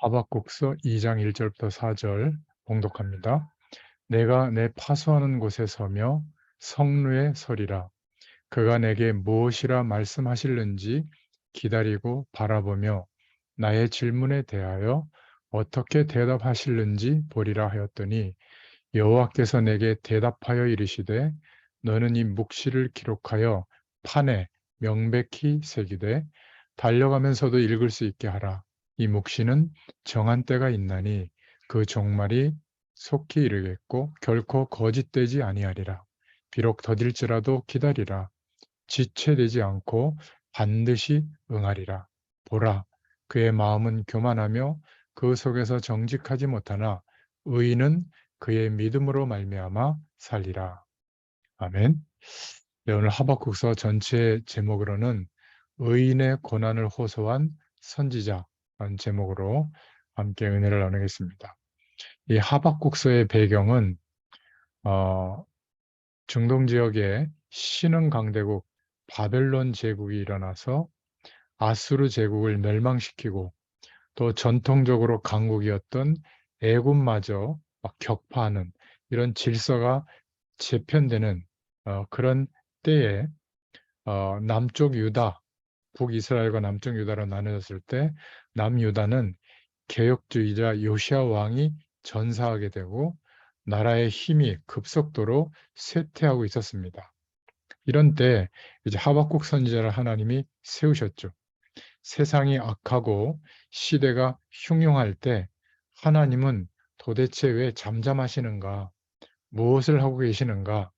하박국서 2장 1절부터 4절 봉독합니다. 내가 내 파수하는 곳에 서며 성루에 서리라. 그가 내게 무엇이라 말씀하실는지 기다리고 바라보며 나의 질문에 대하여 어떻게 대답하실는지 보리라 하였더니 여호와께서 내게 대답하여 이르시되 너는 이 묵시를 기록하여 판에 명백히 새기되 달려가면서도 읽을 수 있게 하라. 이 묵시는 정한 때가 있나니 그 종말이 속히 이르겠고 결코 거짓되지 아니하리라. 비록 더딜지라도 기다리라. 지체되지 않고 반드시 응하리라. 보라, 그의 마음은 교만하며 그 속에서 정직하지 못하나 의인은 그의 믿음으로 말미암아 살리라. 아멘. 네, 오늘 하박국서 전체 제목으로는 의인의 고난을 호소한 선지자라는 제목으로 함께 은혜를 나누겠습니다. 이 하박국서의 배경은 중동 지역에 신흥 강대국 바벨론 제국이 일어나서 아수르 제국을 멸망시키고 또 전통적으로 강국이었던 애굽마저 막 격파하는 이런 질서가 재편되는 그런 때에 남쪽 유다, 북이스라엘과 남쪽 유다로 나눠졌을 때 남유다는 개혁주의자 요시야 왕이 전사하게 되고 나라의 힘이 급속도로 쇠퇴하고 있었습니다. 이런 때 이제 하박국 선지자를 하나님이 세우셨죠. 세상이 악하고 시대가 흉흉할 때 하나님은 도대체 왜 잠잠하시는가? 무엇을 하고 계시는가?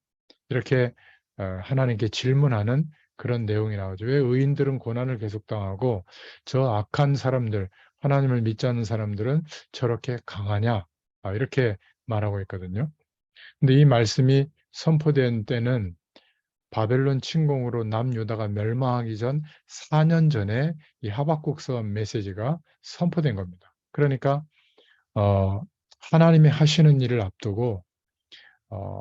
이렇게 하나님께 질문하는 그런 내용이 나오죠. 왜 의인들은 고난을 계속 당하고 저 악한 사람들, 하나님을 믿지 않는 사람들은 저렇게 강하냐? 이렇게 말하고 있거든요. 근데 이 말씀이 선포된 때는 바벨론 침공으로 남유다가 멸망하기 전 4년 전에 이 하박국서 메시지가 선포된 겁니다. 그러니까 어, 하나님이 하시는 일을 앞두고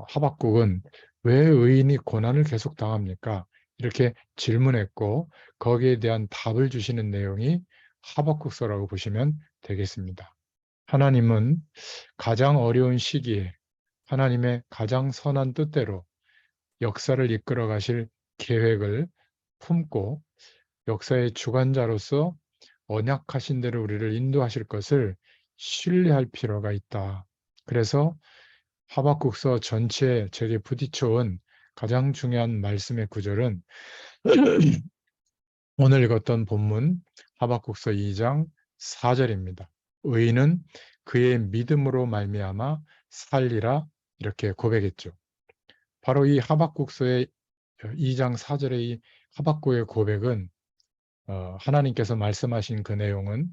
하박국은 왜 의인이 고난을 계속 당합니까? 이렇게 질문했고 거기에 대한 답을 주시는 내용이 하박국서라고 보시면 되겠습니다. 하나님은 가장 어려운 시기에 하나님의 가장 선한 뜻대로 역사를 이끌어 가실 계획을 품고 역사의 주관자로서 언약하신 대로 우리를 인도하실 것을 신뢰할 필요가 있다. 그래서 하박국서 전체에 제게 부딪혀온 가장 중요한 말씀의 구절은 오늘 읽었던 본문 하박국서 2장 4절입니다. 의인은 그의 믿음으로 말미암아 살리라 이렇게 고백했죠. 바로 이 하박국서의 2장 4절의 이 하박국의 고백은 하나님께서 말씀하신 그 내용은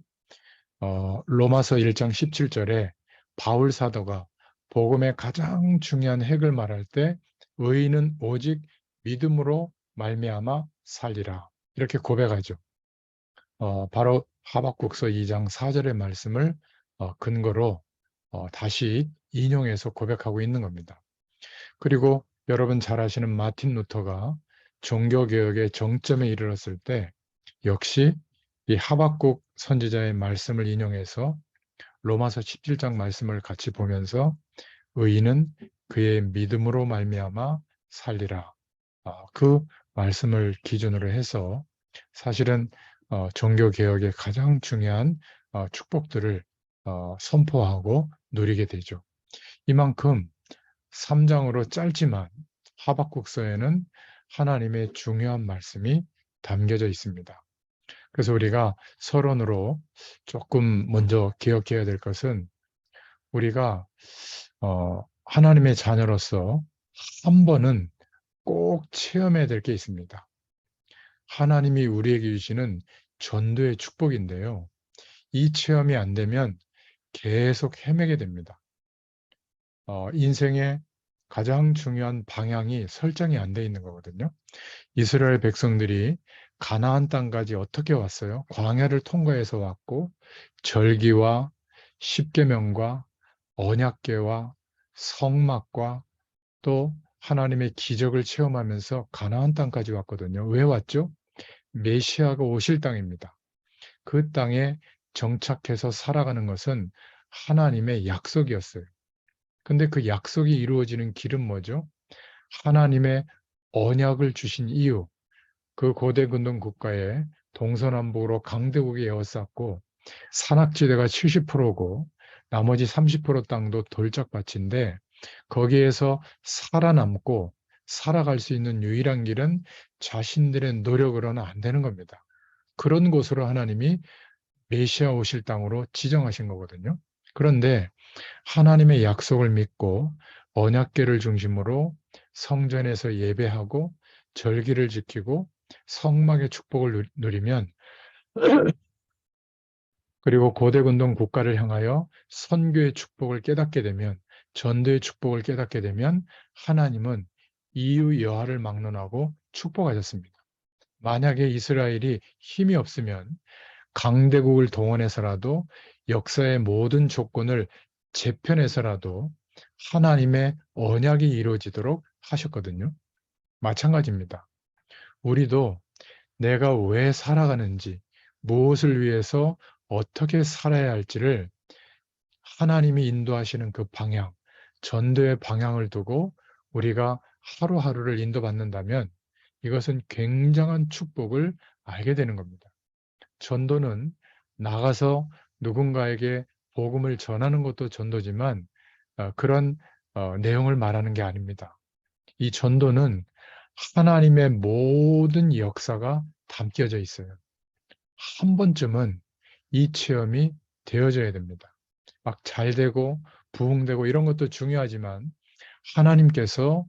로마서 1장 17절에 바울 사도가 복음의 가장 중요한 핵을 말할 때 의인은 오직 믿음으로 말미암아 살리라 이렇게 고백하죠. 바로 하박국서 2장 4절의 말씀을 근거로 다시 인용해서 고백하고 있는 겁니다. 그리고 여러분 잘 아시는 마틴 루터가 종교개혁의 정점에 이르렀을 때 역시 이 하박국 선지자의 말씀을 인용해서 로마서 17장 말씀을 같이 보면서 의인은 그의 믿음으로 말미암아 살리라. 그 말씀을 기준으로 해서 사실은 종교개혁의 가장 중요한 축복들을 선포하고 누리게 되죠. 이만큼 3장으로 짧지만 하박국서에는 하나님의 중요한 말씀이 담겨져 있습니다. 그래서 우리가 서론으로 조금 먼저 기억해야 될 것은 우리가 하나님의 자녀로서 한 번은 꼭 체험해야 될 게 있습니다. 하나님이 우리에게 주시는 전도의 축복인데요. 이 체험이 안 되면 계속 헤매게 됩니다. 인생의 가장 중요한 방향이 설정이 안 돼 있는 거거든요. 이스라엘 백성들이 가나안 땅까지 어떻게 왔어요? 광야를 통과해서 왔고 절기와 십계명과 언약궤와 성막과 또 하나님의 기적을 체험하면서 가나안 땅까지 왔거든요. 왜 왔죠? 메시아가 오실 땅입니다. 그 땅에 정착해서 살아가는 것은 하나님의 약속이었어요. 근데 그 약속이 이루어지는 길은 뭐죠? 하나님의 언약을 주신 이유, 그 고대 근동 국가에 동서남북으로 강대국이 에워쌌고 산악지대가 70%고 나머지 30% 땅도 돌짝밭인데 거기에서 살아남고 살아갈 수 있는 유일한 길은 자신들의 노력으로는 안 되는 겁니다. 그런 곳으로 하나님이 메시아 오실 땅으로 지정하신 거거든요. 그런데 하나님의 약속을 믿고 언약궤를 중심으로 성전에서 예배하고 절기를 지키고 성막의 축복을 누리면, 그리고 고대근동 국가를 향하여 선교의 축복을 깨닫게 되면, 전도의 축복을 깨닫게 되면 하나님은 이유 여하를 막론하고 축복하셨습니다. 만약에 이스라엘이 힘이 없으면 강대국을 동원해서라도 역사의 모든 조건을 재편해서라도 하나님의 언약이 이루어지도록 하셨거든요. 마찬가지입니다. 우리도 내가 왜 살아가는지, 무엇을 위해서 어떻게 살아야 할지를 하나님이 인도하시는 그 방향, 전도의 방향을 두고 우리가 하루하루를 인도받는다면 이것은 굉장한 축복을 알게 되는 겁니다. 전도는 나가서 누군가에게 복음을 전하는 것도 전도지만 그런 내용을 말하는 게 아닙니다. 이 전도는 하나님의 모든 역사가 담겨져 있어요. 한 번쯤은 이 체험이 되어져야 됩니다. 막 잘 되고 부흥되고 이런 것도 중요하지만 하나님께서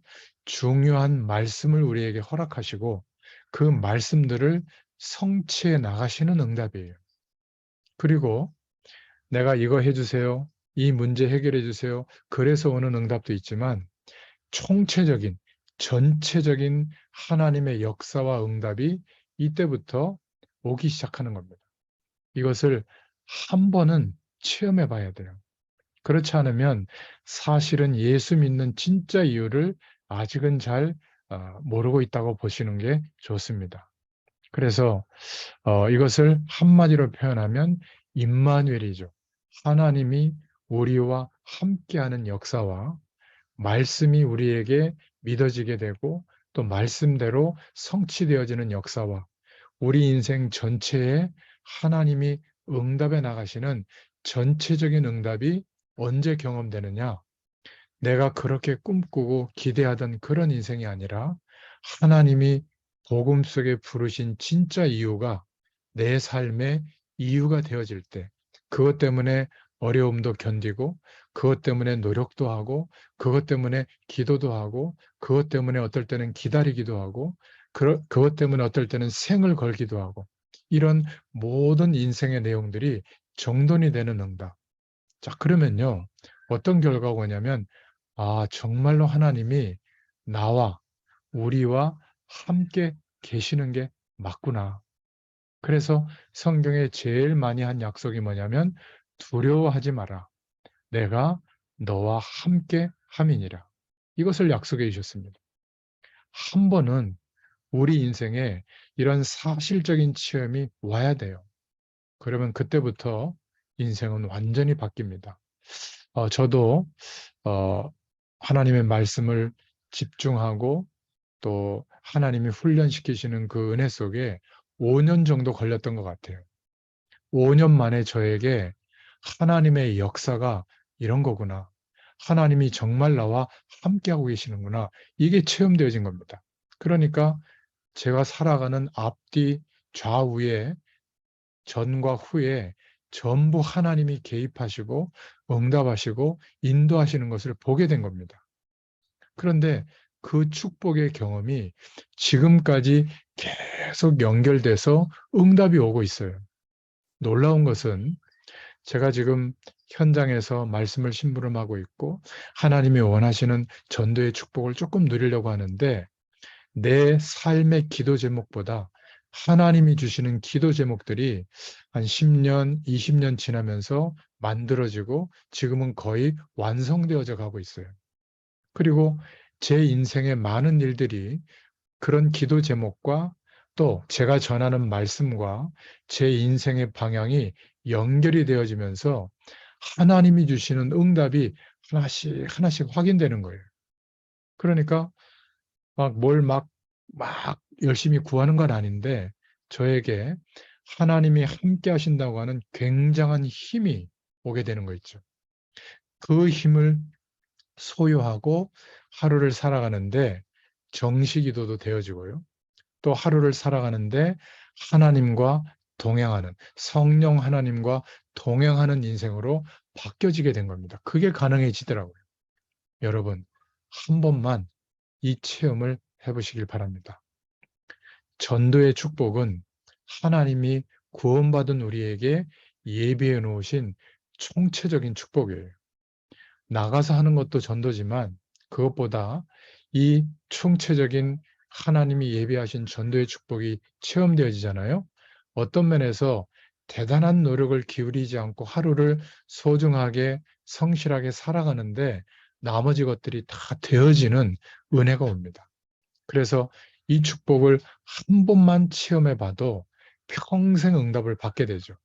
중요한 말씀을 우리에게 허락하시고 그 말씀들을 성취해 나가시는 응답이에요. 그리고 내가 이거 해주세요. 이 문제 해결해 주세요. 그래서 오는 응답도 있지만 총체적인, 전체적인 하나님의 역사와 응답이 이때부터 오기 시작하는 겁니다. 이것을 한 번은 체험해 봐야 돼요. 그렇지 않으면 사실은 예수 믿는 진짜 이유를 아직은 잘 모르고 있다고 보시는 게 좋습니다. 그래서 이것을 한마디로 표현하면 임마누엘이죠. 하나님이 우리와 함께하는 역사와 말씀이 우리에게 믿어지게 되고 또 말씀대로 성취되어지는 역사와 우리 인생 전체에 하나님이 응답해 나가시는 전체적인 응답이 언제 경험되느냐? 내가 그렇게 꿈꾸고 기대하던 그런 인생이 아니라 하나님이 복음 속에 부르신 진짜 이유가 내 삶의 이유가 되어질 때, 그것 때문에 어려움도 견디고, 그것 때문에 노력도 하고, 그것 때문에 기도도 하고, 그것 때문에 어떨 때는 기다리기도 하고, 그것 때문에 어떨 때는 생을 걸기도 하고, 이런 모든 인생의 내용들이 정돈이 되는 응답. 자, 그러면요, 어떤 결과가 오냐면, 아, 정말로 하나님이 나와 우리와 함께 계시는 게 맞구나. 그래서 성경에 제일 많이 한 약속이 뭐냐면 두려워하지 마라. 내가 너와 함께 함이니라. 이것을 약속해 주셨습니다. 한 번은 우리 인생에 이런 사실적인 체험이 와야 돼요. 그러면 그때부터 인생은 완전히 바뀝니다. 저도 하나님의 말씀을 집중하고 또 하나님이 훈련시키시는 그 은혜 속에 5년 정도 걸렸던 것 같아요. 5년 만에 저에게 하나님의 역사가 이런 거구나. 하나님이 정말 나와 함께하고 계시는구나. 이게 체험되어진 겁니다. 그러니까 제가 살아가는 앞뒤 좌우에 전과 후에 전부 하나님이 개입하시고 응답하시고 인도하시는 것을 보게 된 겁니다. 그런데 그 축복의 경험이 지금까지 계속 연결돼서 응답이 오고 있어요. 놀라운 것은 제가 지금 현장에서 말씀을 심부름하고 있고 하나님이 원하시는 전도의 축복을 조금 누리려고 하는데 내 삶의 기도 제목보다 하나님이 주시는 기도 제목들이 한 10년, 20년 지나면서 만들어지고 지금은 거의 완성되어져 가고 있어요. 그리고 제 인생의 많은 일들이 그런 기도 제목과 또 제가 전하는 말씀과 제 인생의 방향이 연결이 되어지면서 하나님이 주시는 응답이 하나씩 하나씩 확인되는 거예요. 그러니까 막 열심히 구하는 건 아닌데 저에게 하나님이 함께 하신다고 하는 굉장한 힘이 오게 되는 거 있죠. 그 힘을 소유하고 하루를 살아가는데 정시기도도 되어지고요. 또 하루를 살아가는데 하나님과 동행하는, 성령 하나님과 동행하는 인생으로 바뀌어지게 된 겁니다. 그게 가능해지더라고요. 여러분, 한 번만 이 체험을 해보시길 바랍니다. 전도의 축복은 하나님이 구원받은 우리에게 예비해 놓으신 총체적인 축복이에요. 나가서 하는 것도 전도지만 그것보다 이 총체적인 하나님이 예비하신 전도의 축복이 체험되어지잖아요. 어떤 면에서 대단한 노력을 기울이지 않고 하루를 소중하게 성실하게 살아가는데 나머지 것들이 다 되어지는 은혜가 옵니다. 그래서 이 축복을 한 번만 체험해 봐도 평생 응답을 받게 되죠.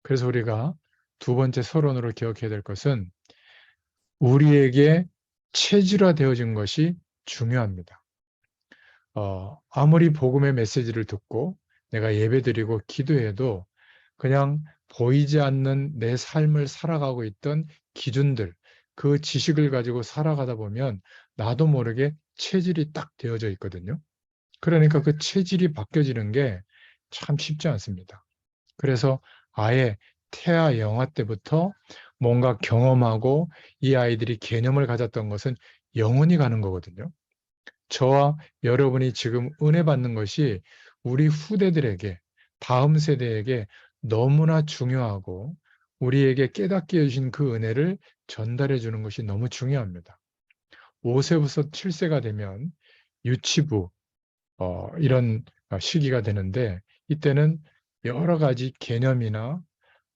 그래서 우리가 두 번째 서론으로 기억해야 될 것은 우리에게 체질화되어진 것이 중요합니다. 아무리 복음의 메시지를 듣고 내가 예배드리고 기도해도 그냥 보이지 않는 내 삶을 살아가고 있던 기준들, 그 지식을 가지고 살아가다 보면 나도 모르게 체질이 딱 되어져 있거든요. 그러니까 그 체질이 바뀌어지는 게 참 쉽지 않습니다. 그래서 아예 태아 영아 때부터 뭔가 경험하고 이 아이들이 개념을 가졌던 것은 영원히 가는 거거든요. 저와 여러분이 지금 은혜 받는 것이 우리 후대들에게, 다음 세대에게 너무나 중요하고 우리에게 깨닫게 해주신 그 은혜를 전달해 주는 것이 너무 중요합니다. 5세부터 7세가 되면 유치부, 이런 시기가 되는데 이때는 여러 가지 개념이나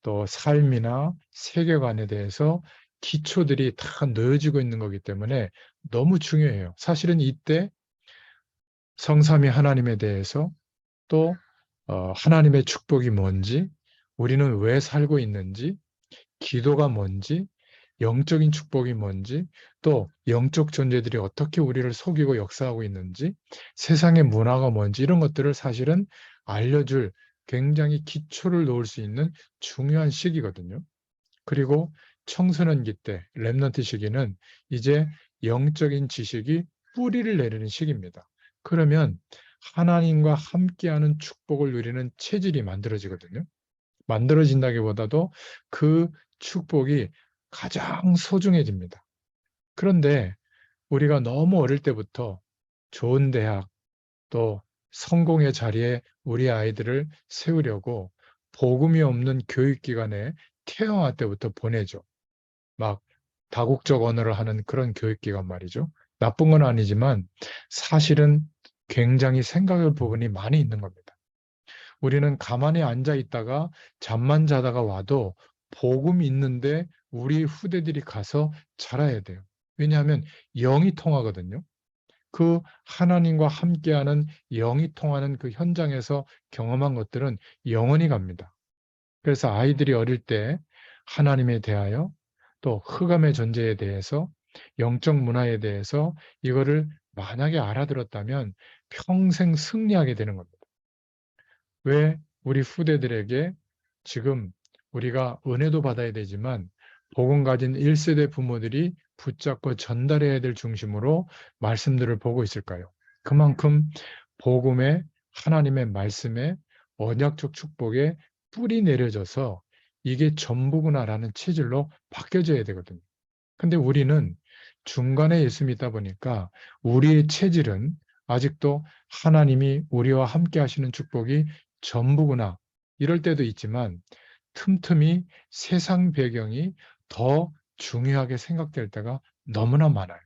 또 삶이나 세계관에 대해서 기초들이 다 놓여지고 있는 거기 때문에 너무 중요해요. 사실은 이때 성삼위 하나님에 대해서 또 하나님의 축복이 뭔지, 우리는 왜 살고 있는지, 기도가 뭔지, 영적인 축복이 뭔지, 또 영적 존재들이 어떻게 우리를 속이고 역사하고 있는지, 세상의 문화가 뭔지 이런 것들을 사실은 알려줄 굉장히 기초를 놓을 수 있는 중요한 시기거든요. 그리고 청소년기 때, 렘넌트 시기는 이제 영적인 지식이 뿌리를 내리는 시기입니다. 그러면 하나님과 함께하는 축복을 누리는 체질이 만들어지거든요. 만들어진다기보다도 그 축복이 가장 소중해집니다. 그런데 우리가 너무 어릴 때부터 좋은 대학 또 성공의 자리에 우리 아이들을 세우려고 복음이 없는 교육기관에 태영아 때부터 보내죠. 막 다국적 언어를 하는 그런 교육기관 말이죠. 나쁜 건 아니지만 사실은 굉장히 생각할 부분이 많이 있는 겁니다. 우리는 가만히 앉아 있다가 잠만 자다가 와도 복음이 있는데 우리 후대들이 가서 자라야 돼요. 왜냐하면 영이 통하거든요. 그 하나님과 함께하는 영이 통하는 그 현장에서 경험한 것들은 영원히 갑니다. 그래서 아이들이 어릴 때 하나님에 대하여 또 흑암의 존재에 대해서 영적 문화에 대해서 이거를 만약에 알아들었다면 평생 승리하게 되는 겁니다. 왜 우리 후대들에게 지금 우리가 은혜도 받아야 되지만 복음 가진 1세대 부모들이 붙잡고 전달해야 될 중심으로 말씀들을 보고 있을까요? 그만큼 복음의 하나님의 말씀에 언약적 축복에 뿌리 내려져서 이게 전부구나라는 체질로 바뀌어져야 되거든요. 근데 우리는 중간에 예수 믿다 보니까 우리의 체질은 아직도 하나님이 우리와 함께 하시는 축복이 전부구나. 이럴 때도 있지만 틈틈이 세상 배경이 더 중요하게 생각될 때가 너무나 많아요.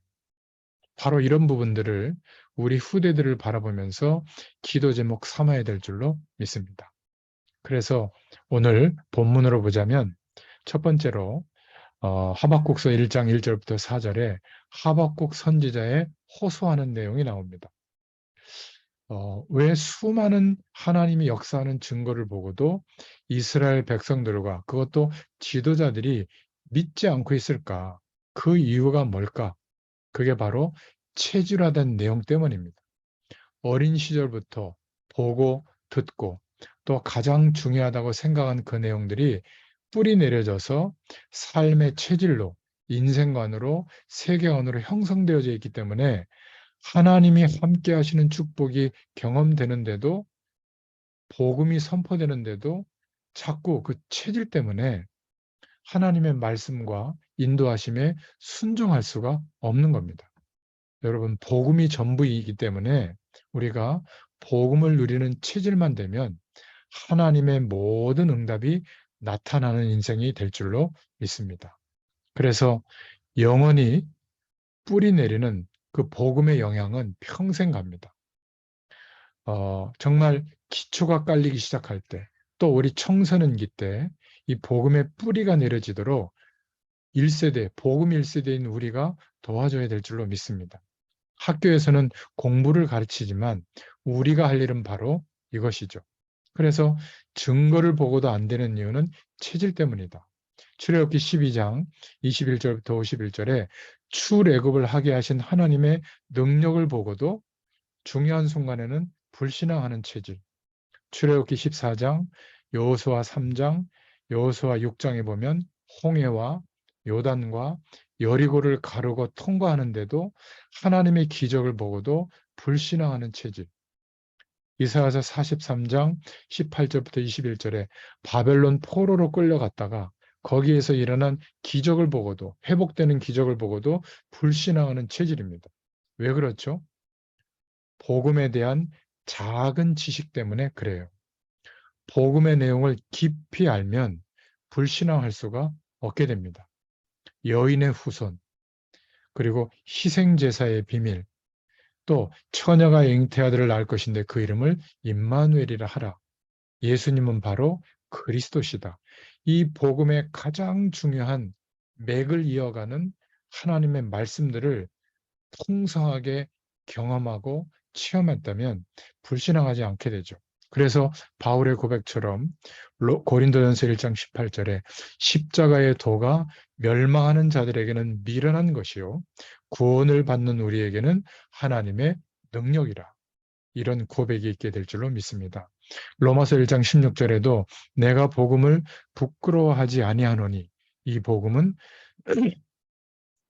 바로 이런 부분들을 우리 후대들을 바라보면서 기도 제목 삼아야 될 줄로 믿습니다. 그래서 오늘 본문으로 보자면 첫 번째로 하박국서 1장 1절부터 4절에 하박국 선지자의 호소하는 내용이 나옵니다. 왜 수많은 하나님이 역사하는 증거를 보고도 이스라엘 백성들과 그것도 지도자들이 믿지 않고 있을까? 그 이유가 뭘까? 그게 바로 체질화된 내용 때문입니다. 어린 시절부터 보고 듣고 또 가장 중요하다고 생각한 그 내용들이 뿌리 내려져서 삶의 체질로, 인생관으로, 세계관으로 형성되어져 있기 때문에 하나님이 함께 하시는 축복이 경험되는데도, 복음이 선포되는데도 자꾸 그 체질 때문에 하나님의 말씀과 인도하심에 순종할 수가 없는 겁니다. 여러분, 복음이 전부이기 때문에 우리가 복음을 누리는 체질만 되면 하나님의 모든 응답이 나타나는 인생이 될 줄로 믿습니다. 그래서 영원히 뿌리 내리는 그 복음의 영향은 평생 갑니다. 정말 기초가 깔리기 시작할 때, 또 우리 청소년기 때 이 복음의 뿌리가 내려지도록 1세대, 복음 1세대인 우리가 도와줘야 될 줄로 믿습니다. 학교에서는 공부를 가르치지만 우리가 할 일은 바로 이것이죠. 그래서 증거를 보고도 안 되는 이유는 체질 때문이다. 출애굽기 12장 21절부터 51절에 출애굽을 하게 하신 하나님의 능력을 보고도 중요한 순간에는 불신앙하는 체질. 출애굽기 14장, 여호수아 3장, 여호수아 6장에 보면 홍해와 요단과 여리고를 가르고 통과하는데도 하나님의 기적을 보고도 불신앙하는 체질. 이사야서 43장 18절부터 21절에 바벨론 포로로 끌려갔다가 거기에서 일어난 기적을 보고도, 회복되는 기적을 보고도 불신앙하는 체질입니다. 왜 그렇죠? 복음에 대한 작은 지식 때문에 그래요. 복음의 내용을 깊이 알면 불신앙할 수가 없게 됩니다. 여인의 후손, 그리고 희생제사의 비밀, 또 처녀가 잉태아들을 낳을 것인데 그 이름을 임마누엘이라 하라. 예수님은 바로 그리스도시다. 이 복음의 가장 중요한 맥을 이어가는 하나님의 말씀들을 풍성하게 경험하고 체험했다면 불신앙하지 않게 되죠. 그래서 바울의 고백처럼 고린도전서 1장 18절에 십자가의 도가 멸망하는 자들에게는 미련한 것이요 구원을 받는 우리에게는 하나님의 능력이라. 이런 고백이 있게 될 줄로 믿습니다. 로마서 1장 16절에도 내가 복음을 부끄러워하지 아니하노니 이 복음은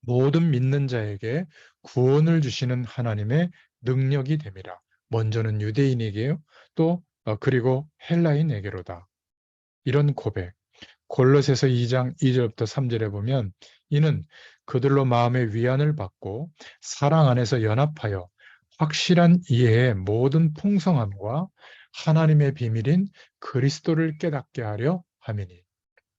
모든 믿는 자에게 구원을 주시는 하나님의 능력이 됨이라. 먼저는 유대인에게요. 또 그리고 헬라인에게로다. 이런 고백. 골로새서 2장 2절부터 3절에 보면 이는 그들로 마음의 위안을 받고 사랑 안에서 연합하여 확실한 이해의 모든 풍성함과 하나님의 비밀인 그리스도를 깨닫게 하려 함이니.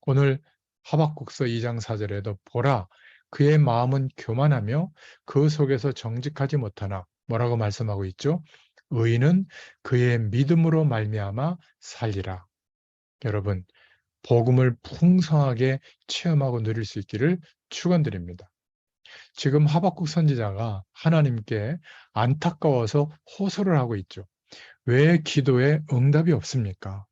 오늘 하박국서 2장 4절에도 보라 그의 마음은 교만하며 그 속에서 정직하지 못하나 뭐라고 말씀하고 있죠? 의인은 그의 믿음으로 말미암아 살리라. 여러분, 복음을 풍성하게 체험하고 누릴 수 있기를 축원드립니다. 지금 하박국 선지자가 하나님께 안타까워서 호소를 하고 있죠. 왜 기도에 응답이 없습니까?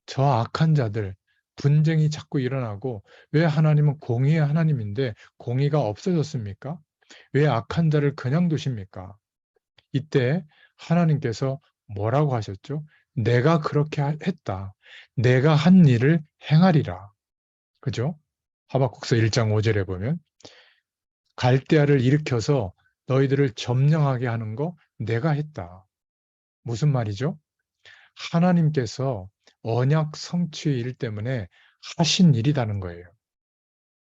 저 악한 자들, 분쟁이 자꾸 일어나고 왜 하나님은 공의의 하나님인데 공의가 없어졌습니까? 왜 악한 자를 그냥 두십니까? 이때 하나님께서 뭐라고 하셨죠? 내가 그렇게 했다. 내가 한 일을 행하리라. 그죠? 하박국서 1장 5절에 보면 갈대아를 일으켜서 너희들을 점령하게 하는 거 내가 했다. 무슨 말이죠? 하나님께서 언약 성취의 일 때문에 하신 일이라는 거예요.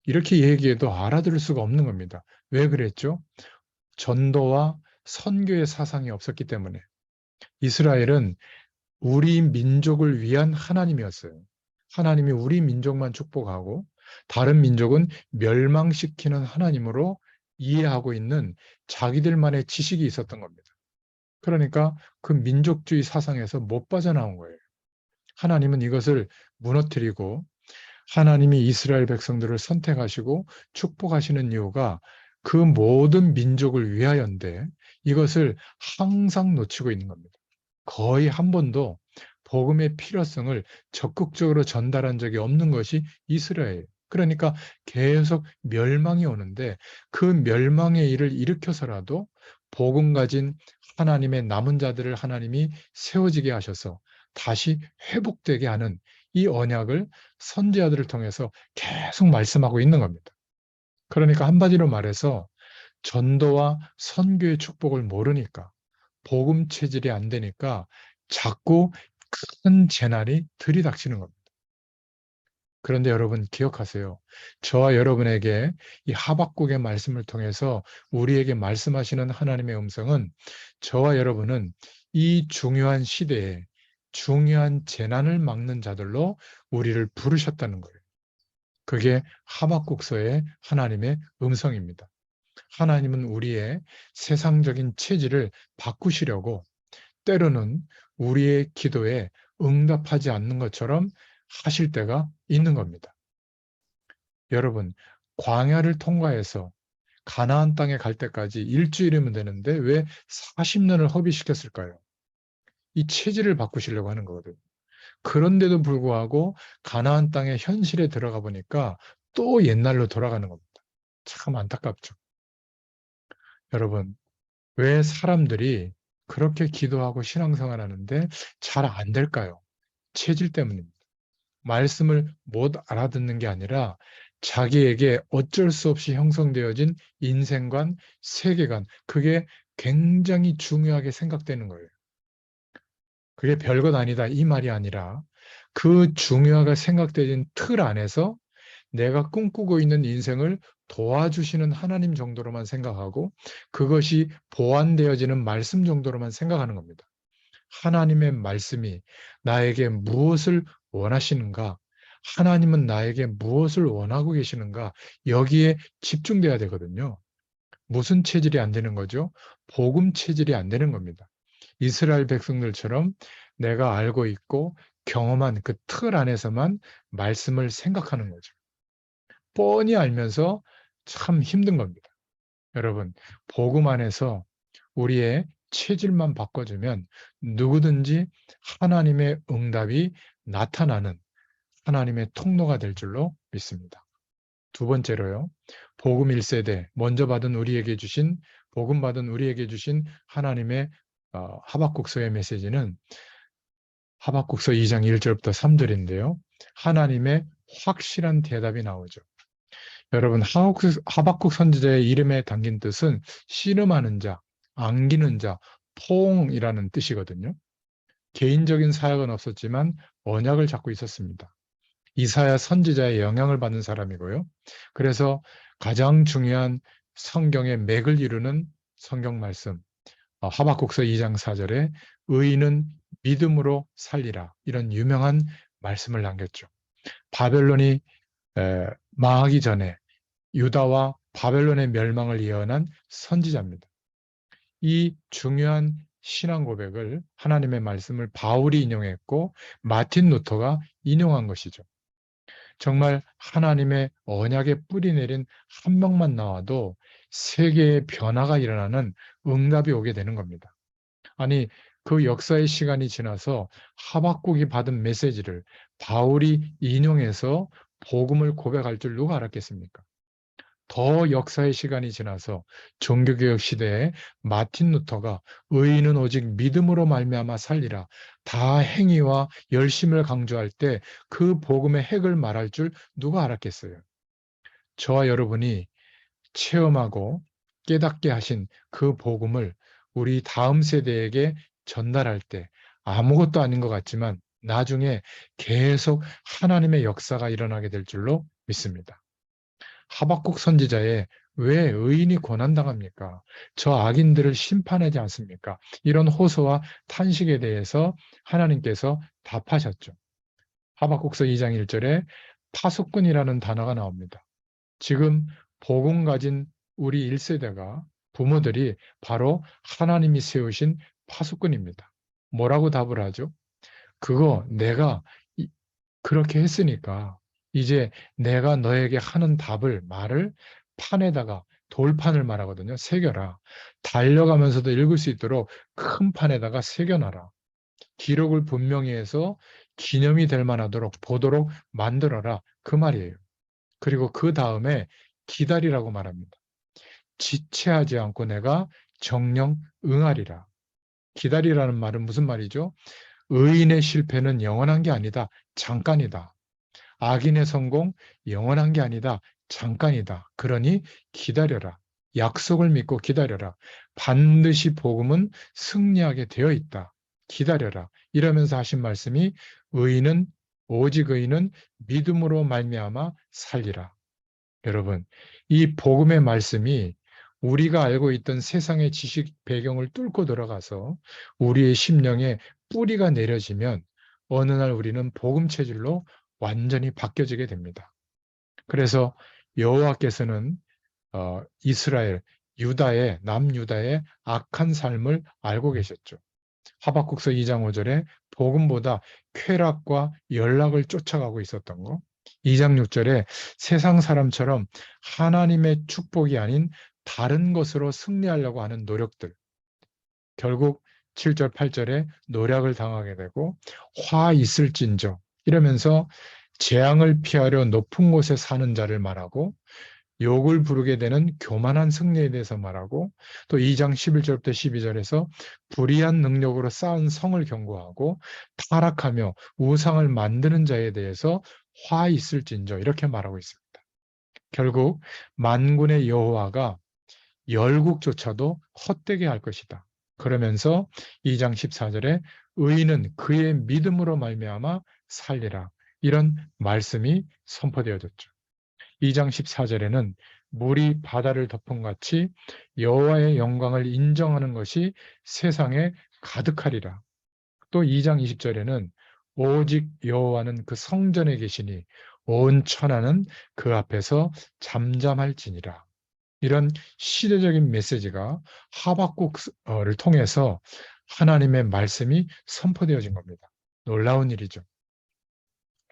이렇게 얘기해도 알아들을 수가 없는 겁니다. 왜 그랬죠? 전도와 선교의 사상이 없었기 때문에. 이스라엘은 우리 민족을 위한 하나님이었어요. 하나님이 우리 민족만 축복하고 다른 민족은 멸망시키는 하나님으로 이해하고 있는 자기들만의 지식이 있었던 겁니다. 그러니까 그 민족주의 사상에서 못 빠져나온 거예요. 하나님은 이것을 무너뜨리고 하나님이 이스라엘 백성들을 선택하시고 축복하시는 이유가 그 모든 민족을 위하여인데 이것을 항상 놓치고 있는 겁니다. 거의 한 번도 복음의 필요성을 적극적으로 전달한 적이 없는 것이 이스라엘. 그러니까 계속 멸망이 오는데 그 멸망의 일을 일으켜서라도 복음 가진 하나님의 남은 자들을 하나님이 세워지게 하셔서 다시 회복되게 하는 이 언약을 선지자들을 통해서 계속 말씀하고 있는 겁니다. 그러니까 한마디로 말해서 전도와 선교의 축복을 모르니까 복음 체질이 안 되니까 자꾸 큰 재난이 들이닥치는 겁니다. 그런데 여러분 기억하세요. 저와 여러분에게 이 하박국의 말씀을 통해서 우리에게 말씀하시는 하나님의 음성은 저와 여러분은 이 중요한 시대에 중요한 재난을 막는 자들로 우리를 부르셨다는 거예요. 그게 하박국서의 하나님의 음성입니다. 하나님은 우리의 세상적인 체질을 바꾸시려고 때로는 우리의 기도에 응답하지 않는 것처럼 하실 때가 있는 겁니다. 여러분, 광야를 통과해서 가나안 땅에 갈 때까지 일주일이면 되는데 왜 40년을 허비시켰을까요? 이 체질을 바꾸시려고 하는 거거든요. 그런데도 불구하고 가나안 땅의 현실에 들어가 보니까 또 옛날로 돌아가는 겁니다. 참 안타깝죠. 여러분, 왜 사람들이 그렇게 기도하고 신앙생활 하는데 잘 안 될까요? 체질 때문입니다. 말씀을 못 알아듣는 게 아니라 자기에게 어쩔 수 없이 형성되어진 인생관, 세계관, 그게 굉장히 중요하게 생각되는 거예요. 그게 별것 아니다 이 말이 아니라 그 중요하게 생각되는 틀 안에서 내가 꿈꾸고 있는 인생을 도와주시는 하나님 정도로만 생각하고 그것이 보완되어지는 말씀 정도로만 생각하는 겁니다. 하나님의 말씀이 나에게 무엇을 원하시는가? 하나님은 나에게 무엇을 원하고 계시는가? 여기에 집중돼야 되거든요. 무슨 체질이 안 되는 거죠? 복음 체질이 안 되는 겁니다. 이스라엘 백성들처럼 내가 알고 있고 경험한 그 틀 안에서만 말씀을 생각하는 거죠. 뻔히 알면서 참 힘든 겁니다. 여러분, 복음 안에서 우리의 체질만 바꿔주면 누구든지 하나님의 응답이 나타나는 하나님의 통로가 될 줄로 믿습니다. 두 번째로요. 복음 1세대, 먼저 받은 우리에게 주신, 복음 받은 우리에게 주신 하나님의 하박국서의 메시지는 하박국서 2장 1절부터 3절인데요. 하나님의 확실한 대답이 나오죠. 여러분, 하박국 선지자의 이름에 담긴 뜻은 씨름하는 자, 안기는 자, 포옹이라는 뜻이거든요. 개인적인 사역은 없었지만 언약을 잡고 있었습니다. 이사야 선지자의 영향을 받는 사람이고요. 그래서 가장 중요한 성경의 맥을 이루는 성경 말씀, 하박국서 2장 4절에 의인은 믿음으로 살리라 이런 유명한 말씀을 남겼죠. 바벨론이 망하기 전에 유다와 바벨론의 멸망을 예언한 선지자입니다. 이 중요한 신앙 고백을 하나님의 말씀을 바울이 인용했고 마틴 루터가 인용한 것이죠. 정말 하나님의 언약에 뿌리 내린 한 명만 나와도 세계의 변화가 일어나는 응답이 오게 되는 겁니다. 아니, 그 역사의 시간이 지나서 하박국이 받은 메시지를 바울이 인용해서 복음을 고백할 줄 누가 알았겠습니까? 더 역사의 시간이 지나서 종교개혁 시대에 마틴 루터가 의인은 오직 믿음으로 말미암아 살리라 다 행위와 열심을 강조할 때 그 복음의 핵을 말할 줄 누가 알았겠어요? 저와 여러분이 체험하고 깨닫게 하신 그 복음을 우리 다음 세대에게 전달할 때 아무것도 아닌 것 같지만 나중에 계속 하나님의 역사가 일어나게 될 줄로 믿습니다. 하박국 선지자의 왜 의인이 고난당합니까? 저 악인들을 심판하지 않습니까? 이런 호소와 탄식에 대해서 하나님께서 답하셨죠. 하박국서 2장 1절에 파수꾼이라는 단어가 나옵니다. 지금 복음 가진 우리 1세대가 부모들이 바로 하나님이 세우신 파수꾼입니다. 뭐라고 답을 하죠? 그거 내가 그렇게 했으니까 이제 내가 너에게 하는 말을 판에다가 돌판을 말하거든요. 새겨라. 달려가면서도 읽을 수 있도록 큰 판에다가 새겨놔라. 기록을 분명히 해서 기념이 될 만하도록 보도록 만들어라. 그 말이에요. 그리고 그 다음에 기다리라고 말합니다. 지체하지 않고 내가 정령 응하리라. 기다리라는 말은 무슨 말이죠? 의인의 실패는 영원한 게 아니다. 잠깐이다. 악인의 성공 영원한 게 아니다. 잠깐이다. 그러니 기다려라. 약속을 믿고 기다려라. 반드시 복음은 승리하게 되어 있다. 기다려라. 이러면서 하신 말씀이 의인은 오직 의인은 믿음으로 말미암아 살리라. 여러분, 이 복음의 말씀이 우리가 알고 있던 세상의 지식 배경을 뚫고 들어가서 우리의 심령에 뿌리가 내려지면 어느 날 우리는 복음 체질로 완전히 바뀌어지게 됩니다. 그래서 여호와께서는 이스라엘, 유다의 남유다의 악한 삶을 알고 계셨죠. 하박국서 2장 5절에 복음보다 쾌락과 연락을 쫓아가고 있었던 거. 2장 6절에 세상 사람처럼 하나님의 축복이 아닌 다른 것으로 승리하려고 하는 노력들. 결국 7절, 8절에 노력을 당하게 되고 화 있을진저 이러면서 재앙을 피하려 높은 곳에 사는 자를 말하고 욕을 부르게 되는 교만한 승리에 대해서 말하고 또 2장 11절부터 12절에서 불의한 능력으로 쌓은 성을 경고하고 타락하며 우상을 만드는 자에 대해서 화 있을진저 이렇게 말하고 있습니다. 결국 만군의 여호와가 열국조차도 헛되게 할 것이다. 그러면서 2장 14절에 의인은 그의 믿음으로 말미암아 살리라. 이런 말씀이 선포되어졌죠. 2장 14절에는 물이 바다를 덮은 같이 여호와의 영광을 인정하는 것이 세상에 가득하리라. 또 2장 20절에는 오직 여호와는 그 성전에 계시니 온 천하는 그 앞에서 잠잠할지니라. 이런 시대적인 메시지가 하박국을 통해서 하나님의 말씀이 선포되어진 겁니다. 놀라운 일이죠.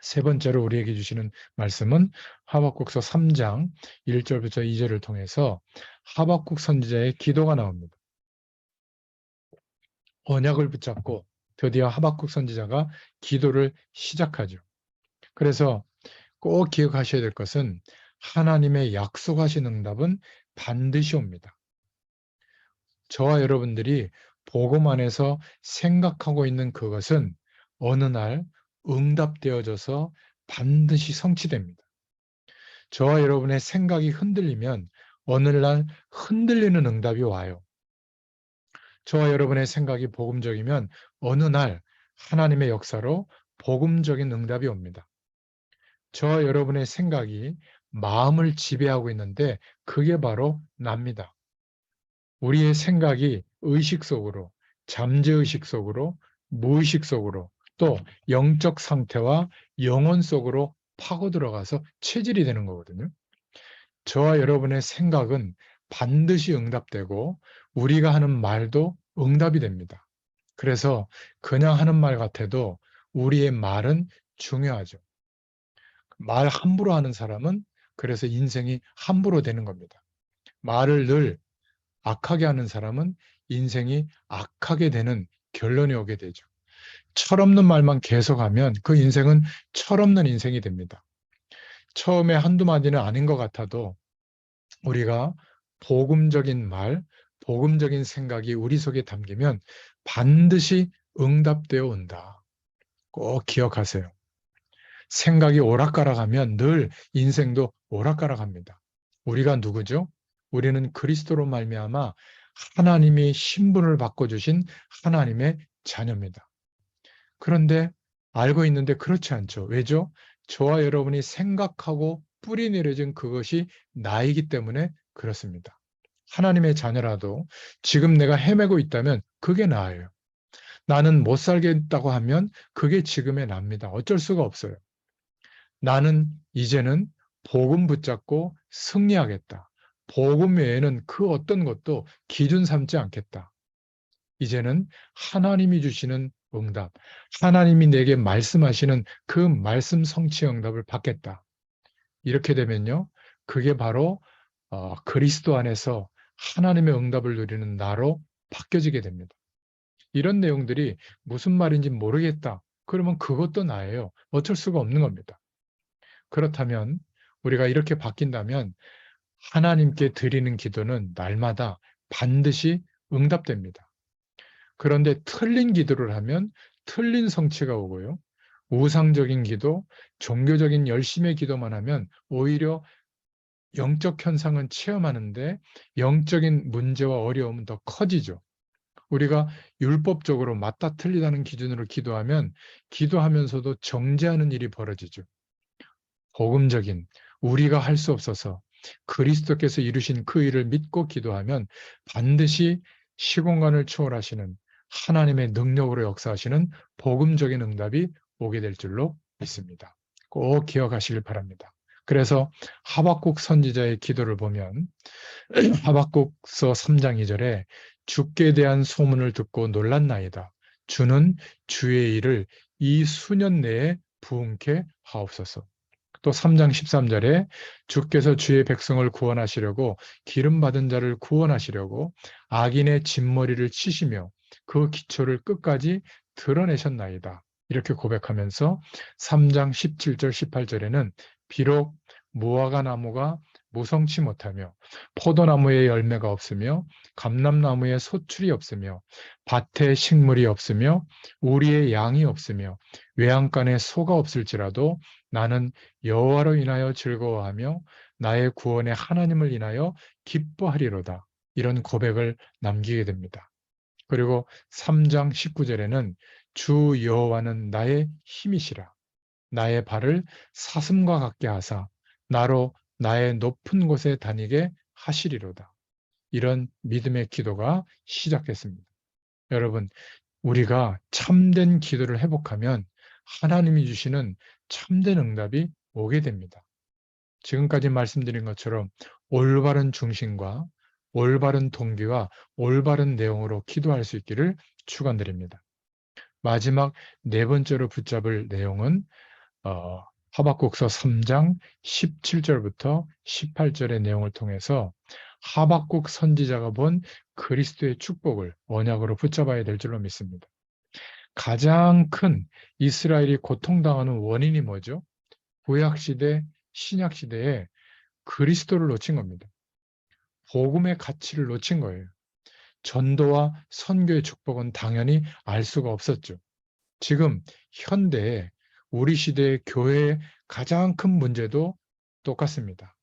세 번째로 우리에게 주시는 말씀은 하박국서 3장 1절부터 2절을 통해서 하박국 선지자의 기도가 나옵니다. 언약을 붙잡고 드디어 하박국 선지자가 기도를 시작하죠. 그래서 꼭 기억하셔야 될 것은 하나님의 약속하신 응답은 반드시 옵니다. 저와 여러분들이 복음 안에서 생각하고 있는 그것은 어느 날 응답되어져서 반드시 성취됩니다. 저와 여러분의 생각이 흔들리면 어느 날 흔들리는 응답이 와요. 저와 여러분의 생각이 복음적이면 어느 날 하나님의 역사로 복음적인 응답이 옵니다. 저와 여러분의 생각이 마음을 지배하고 있는데 그게 바로 납니다. 우리의 생각이 의식 속으로, 잠재의식 속으로, 무의식 속으로, 또 영적 상태와 영혼 속으로 파고 들어가서 체질이 되는 거거든요. 저와 여러분의 생각은 반드시 응답되고 우리가 하는 말도 응답이 됩니다. 그래서 그냥 하는 말 같아도 우리의 말은 중요하죠. 말 함부로 하는 사람은 그래서 인생이 함부로 되는 겁니다. 말을 늘 악하게 하는 사람은 인생이 악하게 되는 결론이 오게 되죠. 철없는 말만 계속하면 그 인생은 철없는 인생이 됩니다. 처음에 한두 마디는 아닌 것 같아도 우리가 복음적인 말, 복음적인 생각이 우리 속에 담기면 반드시 응답되어 온다. 꼭 기억하세요. 생각이 오락가락하면 늘 인생도 오락가락합니다. 우리가 누구죠? 우리는 그리스도로 말미암아 하나님이 신분을 바꿔주신 하나님의 자녀입니다. 그런데 알고 있는데 그렇지 않죠. 왜죠? 저와 여러분이 생각하고 뿌리 내려진 그것이 나이기 때문에 그렇습니다. 하나님의 자녀라도 지금 내가 헤매고 있다면 그게 나예요. 나는 못 살겠다고 하면 그게 지금의 납니다. 어쩔 수가 없어요. 나는 이제는 복음 붙잡고 승리하겠다. 복음 외에는 그 어떤 것도 기준 삼지 않겠다. 이제는 하나님이 주시는 응답, 하나님이 내게 말씀하시는 그 말씀 성취 응답을 받겠다. 이렇게 되면요, 그게 바로 그리스도 안에서 하나님의 응답을 누리는 나로 바뀌어지게 됩니다. 이런 내용들이 무슨 말인지 모르겠다. 그러면 그것도 나예요. 어쩔 수가 없는 겁니다. 그렇다면 우리가 이렇게 바뀐다면 하나님께 드리는 기도는 날마다 반드시 응답됩니다. 그런데 틀린 기도를 하면 틀린 성취가 오고요. 우상적인 기도, 종교적인 열심의 기도만 하면 오히려 영적 현상은 체험하는데 영적인 문제와 어려움은 더 커지죠. 우리가 율법적으로 맞다 틀리다는 기준으로 기도하면 기도하면서도 정죄하는 일이 벌어지죠. 복음적인 우리가 할 수 없어서 그리스도께서 이루신 그 일을 믿고 기도하면 반드시 시공간을 초월하시는 하나님의 능력으로 역사하시는 복음적인 응답이 오게 될 줄로 믿습니다. 꼭 기억하시길 바랍니다. 그래서 하박국 선지자의 기도를 보면 하박국서 3장 2절에 주께 대한 소문을 듣고 놀랐나이다. 주는 주의 일을 이 수년 내에 부응케 하옵소서. 또 3장 13절에 주께서 주의 백성을 구원하시려고 기름 받은 자를 구원하시려고 악인의 진머리를 치시며 그 기초를 끝까지 드러내셨나이다. 이렇게 고백하면서 3장 17절 18절에는 비록 무화과 나무가 무성치 못하며 포도나무에 열매가 없으며 감람나무에 소출이 없으며 밭에 식물이 없으며 우리의 양이 없으며 외양간에 소가 없을지라도 나는 여호와로 인하여 즐거워하며 나의 구원의 하나님을 인하여 기뻐하리로다. 이런 고백을 남기게 됩니다. 그리고 3장 19절에는 주 여호와는 나의 힘이시라. 나의 발을 사슴과 같게 하사 나로 나의 높은 곳에 다니게 하시리로다. 이런 믿음의 기도가 시작됐습니다. 여러분, 우리가 참된 기도를 회복하면 하나님이 주시는 참된 응답이 오게 됩니다. 지금까지 말씀드린 것처럼 올바른 중심과 올바른 동기와 올바른 내용으로 기도할 수 있기를 축원드립니다. 마지막 네 번째로 붙잡을 내용은 하박국서 3장 17절부터 18절의 내용을 통해서 하박국 선지자가 본 그리스도의 축복을 언약으로 붙잡아야 될 줄로 믿습니다. 가장 큰 이스라엘이 고통당하는 원인이 뭐죠? 구약시대, 신약시대에 그리스도를 놓친 겁니다. 복음의 가치를 놓친 거예요. 전도와 선교의 축복은 당연히 알 수가 없었죠. 지금 현대에 우리 시대의 교회의 가장 큰 문제도 똑같습니다.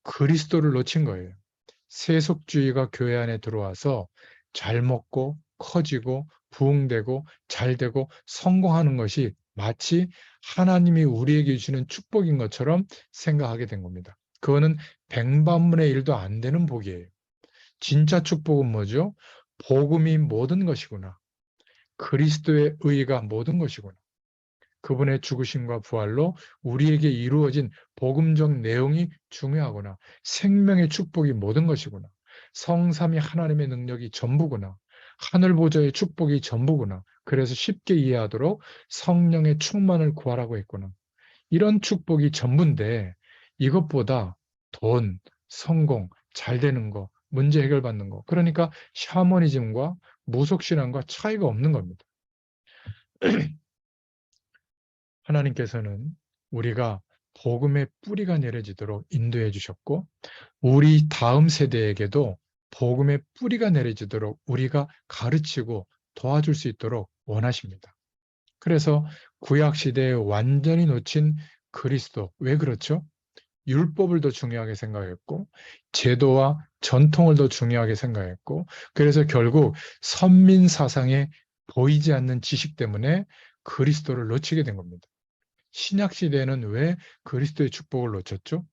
그리스도를 놓친 거예요. 세속주의가 교회 안에 들어와서 잘 먹고 커지고 부흥되고 잘되고 성공하는 것이 마치 하나님이 우리에게 주시는 축복인 것처럼 생각하게 된 겁니다. 그거는 백만분의 일도 안 되는 복이에요. 진짜 축복은 뭐죠? 복음이 모든 것이구나. 그리스도의 의가 모든 것이구나. 그분의 죽으심과 부활로 우리에게 이루어진 복음적 내용이 중요하구나. 생명의 축복이 모든 것이구나. 성삼위 하나님의 능력이 전부구나. 하늘 보좌의 축복이 전부구나. 그래서 쉽게 이해하도록 성령의 충만을 구하라고 했구나. 이런 축복이 전부인데 이것보다 돈, 성공, 잘 되는 거, 문제 해결받는 거. 그러니까 샤머니즘과 무속신앙과 차이가 없는 겁니다. 하나님께서는 우리가 복음의 뿌리가 내려지도록 인도해 주셨고 우리 다음 세대에게도 복음의 뿌리가 내려지도록 우리가 가르치고 도와줄 수 있도록 원하십니다. 그래서 구약 시대에 완전히 놓친 그리스도, 왜 그렇죠? 율법을 더 중요하게 생각했고 제도와 전통을 더 중요하게 생각했고 그래서 결국 선민 사상에 보이지 않는 지식 때문에 그리스도를 놓치게 된 겁니다. 신약 시대에는 왜 그리스도의 축복을 놓쳤죠?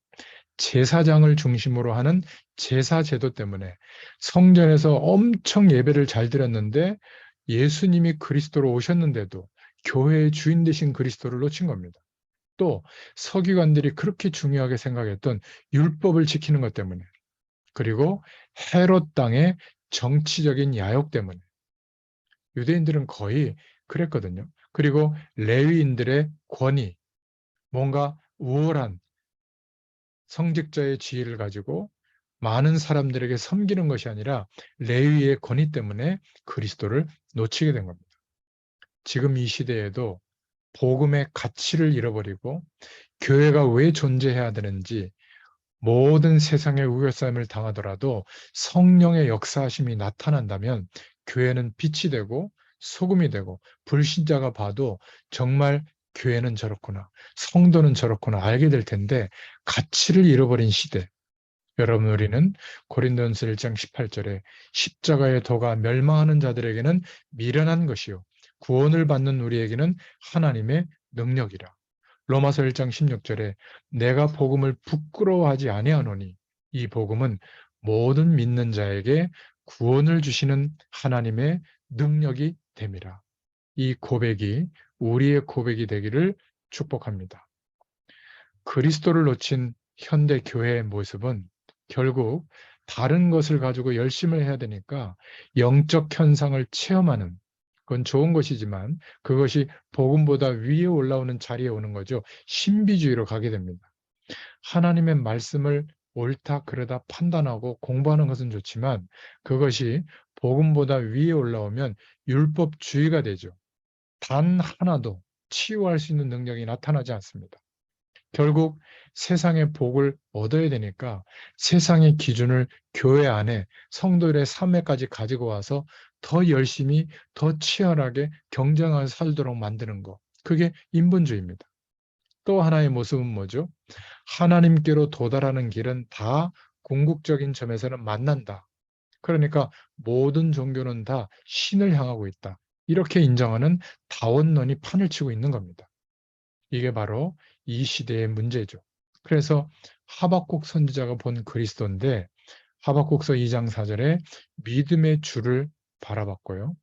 제사장을 중심으로 하는 제사 제도 때문에 성전에서 엄청 예배를 잘 드렸는데 예수님이 그리스도로 오셨는데도 교회의 주인 되신 그리스도를 놓친 겁니다. 또 서기관들이 그렇게 중요하게 생각했던 율법을 지키는 것 때문에 그리고 헤롯 땅의 정치적인 야욕 때문에 유대인들은 거의 그랬거든요. 그리고 레위인들의 권위, 뭔가 우월한 성직자의 지위를 가지고 많은 사람들에게 섬기는 것이 아니라 레위의 권위 때문에 그리스도를 놓치게 된 겁니다. 지금 이 시대에도 복음의 가치를 잃어버리고 교회가 왜 존재해야 되는지, 모든 세상의 우겨싸임을 당하더라도 성령의 역사하심이 나타난다면 교회는 빛이 되고 소금이 되고 불신자가 봐도 정말 교회는 저렇구나, 성도는 저렇구나 알게 될 텐데, 가치를 잃어버린 시대. 여러분, 우리는 고린도전서 1장 18절에 십자가의 도가 멸망하는 자들에게는 미련한 것이요 구원을 받는 우리에게는 하나님의 능력이라. 로마서 1장 16절에 내가 복음을 부끄러워하지 아니하노니 이 복음은 모든 믿는 자에게 구원을 주시는 하나님의 능력이 됨이라. 이 고백이 우리의 고백이 되기를 축복합니다. 그리스도를 놓친 현대 교회의 모습은 결국 다른 것을 가지고 열심을 해야 되니까 영적 현상을 체험하는, 그건 좋은 것이지만 그것이 복음보다 위에 올라오는 자리에 오는 거죠. 신비주의로 가게 됩니다. 하나님의 말씀을 옳다 그르다 판단하고 공부하는 것은 좋지만 그것이 복음보다 위에 올라오면 율법주의가 되죠. 단 하나도 치유할 수 있는 능력이 나타나지 않습니다. 결국 세상의 복을 얻어야 되니까 세상의 기준을 교회 안에 성도들의 삶에까지 가지고 와서 더 열심히, 더 치열하게 경쟁하여 살도록 만드는 것. 그게 인본주의입니다. 또 하나의 모습은 뭐죠? 하나님께로 도달하는 길은 다 궁극적인 점에서는 만난다. 그러니까 모든 종교는 다 신을 향하고 있다. 이렇게 인정하는 다원론이 판을 치고 있는 겁니다. 이게 바로 이 시대의 문제죠. 그래서 하박국 선지자가 본 그리스도인데, 하박국서 2장 4절에 믿음의 주를 바라봤고요.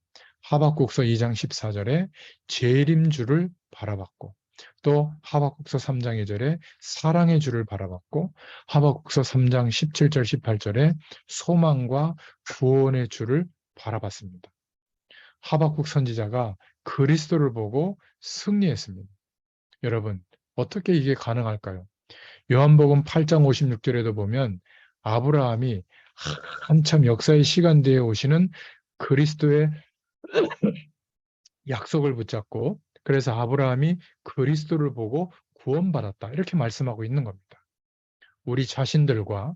하박국서 2장 14절에 재림 주를 바라봤고, 또 하박국서 3장 2절에 사랑의 주를 바라봤고, 하박국서 3장 17절 18절에 소망과 구원의 주를 바라봤습니다. 하박국 선지자가 그리스도를 보고 승리했습니다. 여러분, 어떻게 이게 가능할까요? 요한복음 8장 56절에도 보면 아브라함이 한참 역사의 시간대에 오시는 그리스도의 약속을 붙잡고, 그래서 아브라함이 그리스도를 보고 구원받았다, 이렇게 말씀하고 있는 겁니다. 우리 자신들과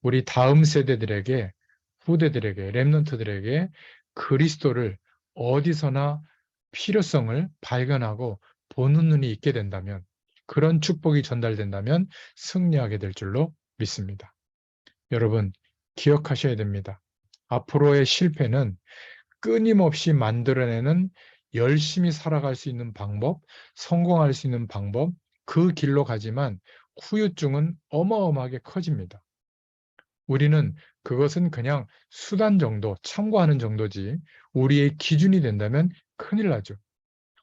우리 다음 세대들에게, 후대들에게, 렘넌트들에게 그리스도를 어디서나 필요성을 발견하고 보는 눈이 있게 된다면, 그런 축복이 전달된다면 승리하게 될 줄로 믿습니다. 여러분, 기억하셔야 됩니다. 앞으로의 실패는 끊임없이 만들어내는, 열심히 살아갈 수 있는 방법, 성공할 수 있는 방법, 그 길로 가지만 후유증은 어마어마하게 커집니다. 우리는 그것은 그냥 수단 정도, 참고하는 정도지 우리의 기준이 된다면 큰일 나죠.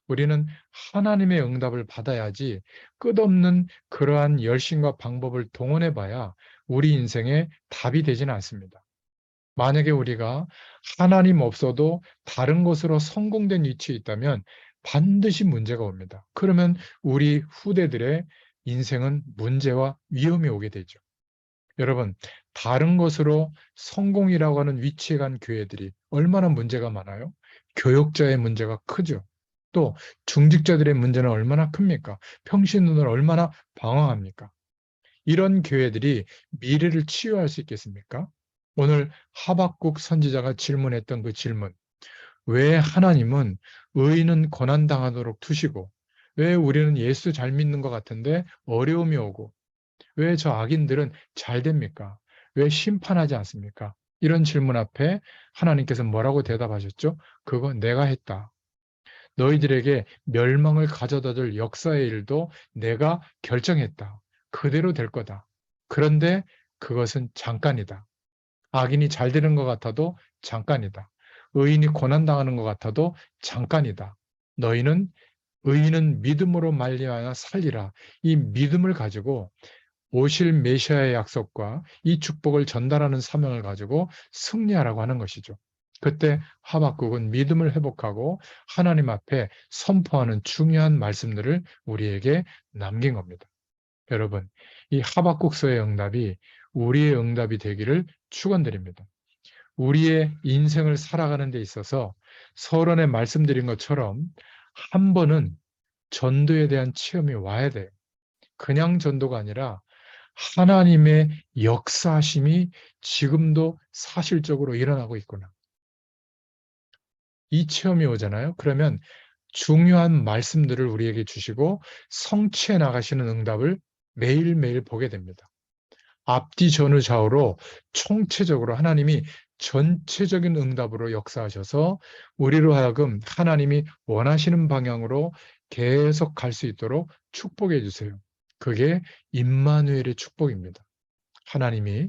우리는 하나님의 응답을 받아야지 끝없는 그러한 열심과 방법을 동원해 봐야 우리 인생의 답이 되지는 않습니다. 만약에 우리가 하나님 없어도 다른 것으로 성공된 위치에 있다면 반드시 문제가 옵니다. 그러면 우리 후대들의 인생은 문제와 위험이 오게 되죠. 여러분, 다른 것으로 성공이라고 하는 위치에 간 교회들이 얼마나 문제가 많아요? 교역자의 문제가 크죠. 또 중직자들의 문제는 얼마나 큽니까? 평신도는 얼마나 방황합니까? 이런 교회들이 미래를 치유할 수 있겠습니까? 오늘 하박국 선지자가 질문했던 그 질문, 왜 하나님은 의인은 고난당하도록 두시고, 왜 우리는 예수 잘 믿는 것 같은데 어려움이 오고, 왜 저 악인들은 잘 됩니까? 왜 심판하지 않습니까? 이런 질문 앞에 하나님께서 뭐라고 대답하셨죠? 그거 내가 했다. 너희들에게 멸망을 가져다 줄 역사의 일도 내가 결정했다. 그대로 될 거다. 그런데 그것은 잠깐이다. 악인이 잘 되는 것 같아도 잠깐이다. 의인이 고난당하는 것 같아도 잠깐이다. 너희는 의인은 믿음으로 말미암아 살리라. 이 믿음을 가지고 오실 메시아의 약속과 이 축복을 전달하는 사명을 가지고 승리하라고 하는 것이죠. 그때 하박국은 믿음을 회복하고 하나님 앞에 선포하는 중요한 말씀들을 우리에게 남긴 겁니다. 여러분, 이 하박국서의 응답이 우리의 응답이 되기를 축원드립니다. 우리의 인생을 살아가는 데 있어서 서론에 말씀드린 것처럼 한 번은 전도에 대한 체험이 와야 돼요. 그냥 전도가 아니라 하나님의 역사하심이 지금도 사실적으로 일어나고 있구나. 이 체험이 오잖아요. 그러면 중요한 말씀들을 우리에게 주시고 성취해 나가시는 응답을 매일매일 보게 됩니다. 앞뒤 전후 좌우로 총체적으로 하나님이 전체적인 응답으로 역사하셔서 우리로 하여금 하나님이 원하시는 방향으로 계속 갈 수 있도록 축복해 주세요. 그게 임마누엘의 축복입니다. 하나님이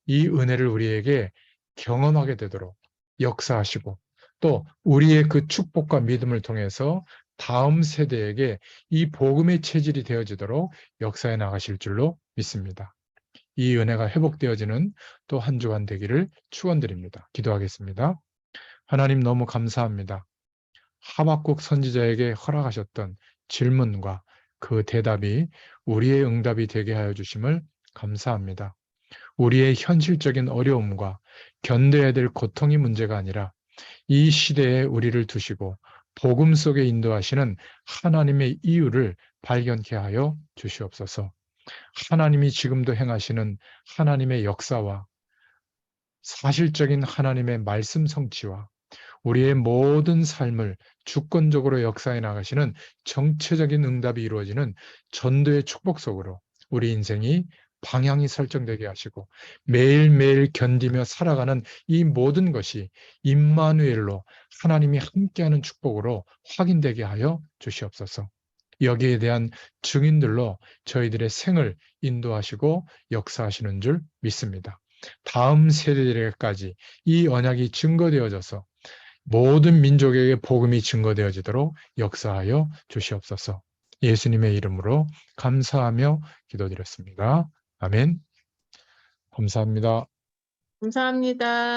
이 은혜를 우리에게 경험하게 되도록 역사하시고 또 우리의 그 축복과 믿음을 통해서 다음 세대에게 이 복음의 체질이 되어지도록 역사해 나가실 줄로 믿습니다. 이 은혜가 회복되어지는 또 한 주간 되기를 축원드립니다. 기도하겠습니다. 하나님 너무 감사합니다. 하박국 선지자에게 허락하셨던 질문과 그 대답이 우리의 응답이 되게 하여 주심을 감사합니다. 우리의 현실적인 어려움과 견뎌야 될 고통이 문제가 아니라 이 시대에 우리를 두시고 복음 속에 인도하시는 하나님의 이유를 발견케 하여 주시옵소서. 하나님이 지금도 행하시는 하나님의 역사와 사실적인 하나님의 말씀 성취와 우리의 모든 삶을 주권적으로 역사해 나가시는 정체적인 응답이 이루어지는 전도의 축복 속으로 우리 인생이 방향이 설정되게 하시고 매일매일 견디며 살아가는 이 모든 것이 임마누엘로 하나님이 함께하는 축복으로 확인되게 하여 주시옵소서. 여기에 대한 증인들로 저희들의 생을 인도하시고 역사하시는 줄 믿습니다. 다음 세대들에게까지 이 언약이 증거되어져서 모든 민족에게 복음이 증거되어지도록 역사하여 주시옵소서. 예수님의 이름으로 감사하며 기도드렸습니다. 아멘. 감사합니다. 감사합니다.